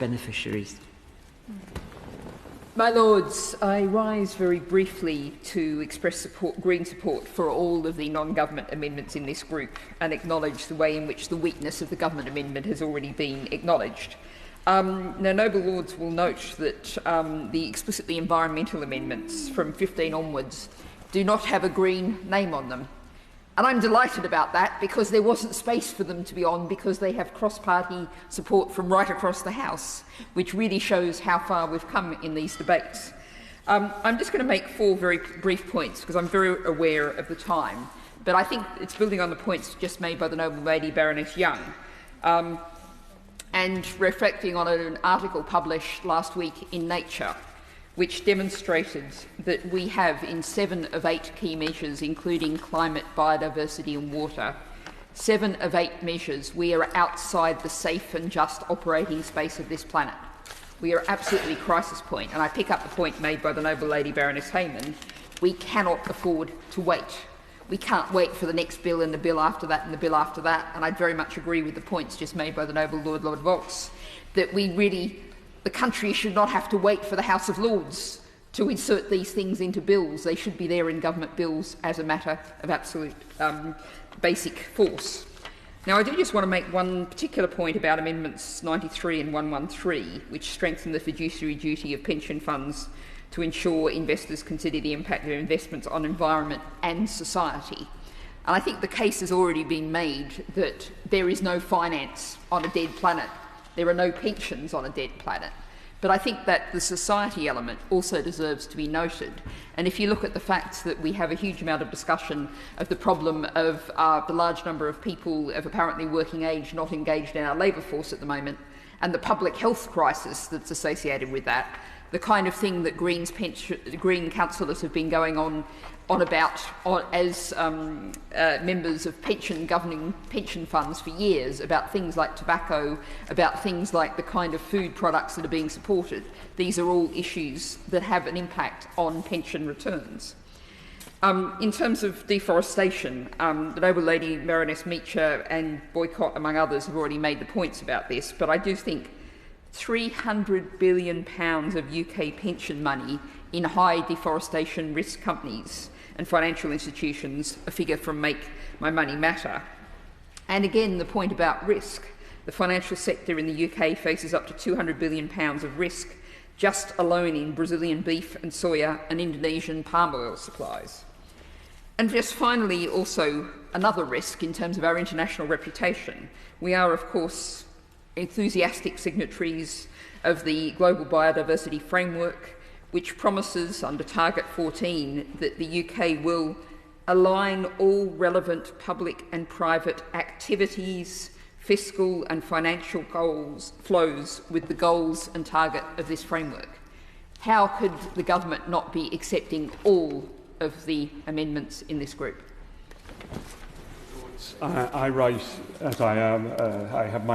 beneficiaries. My Lords, I rise very briefly to express Green support for all of the non-government amendments in this group and acknowledge the way in which the weakness of the government amendment has already been acknowledged. Now, noble Lords will note that the explicitly environmental amendments from 15 onwards do not have a Green name on them. And I'm delighted about that, because there wasn't space for them to be on, because they have cross-party support from right across the House, which really shows how far we've come in these debates. I'm just going to make 4 very brief points, because I'm very aware of the time, but I think it's building on the points just made by the noble lady Baroness Young, and reflecting on an article published last week in Nature, which demonstrated that we have, in 7 of 8 key measures, including climate, biodiversity and water, 7 of 8 measures, we are outside the safe and just operating space of this planet. We are absolutely crisis point, and I pick up the point made by the noble lady Baroness Hayman. We cannot afford to wait. We can't wait for the next bill and the bill after that and the bill after that, and I'd very much agree with the points just made by the noble Lord Volks, that the country should not have to wait for the House of Lords to insert these things into bills. They should be there in government bills as a matter of absolute basic force. Now, I do just want to make one particular point about Amendments 93 and 113, which strengthen the fiduciary duty of pension funds to ensure investors consider the impact of investments on environment and society. And I think the case has already been made that there is no finance on a dead planet. There are no pensions on a dead planet. But I think that the society element also deserves to be noted. And if you look at the fact that we have a huge amount of discussion of the problem of the large number of people of apparently working age not engaged in our labour force at the moment, and the public health crisis that's associated with that, the kind of thing that Green councillors have been going on about as members of governing pension funds for years, about things like tobacco, about things like the kind of food products that are being supported. These are all issues that have an impact on pension returns. In terms of deforestation, the noble lady Baroness Meacher and Boycott, among others, have already made the points about this, but I do think £300 billion of UK pension money in high deforestation risk companies and financial institutions, a figure from Make My Money Matter. And again, the point about risk. The financial sector in the UK faces up to £200 billion of risk, just alone in Brazilian beef and soya and Indonesian palm oil supplies. And just finally, also another risk in terms of our international reputation. We are, of course, enthusiastic signatories of the Global Biodiversity Framework, which promises under Target 14 that the UK will align all relevant public and private activities, fiscal and financial flows with the goals and target of this framework. How could the government not be accepting all of the amendments in this group? I rise as I am. I have my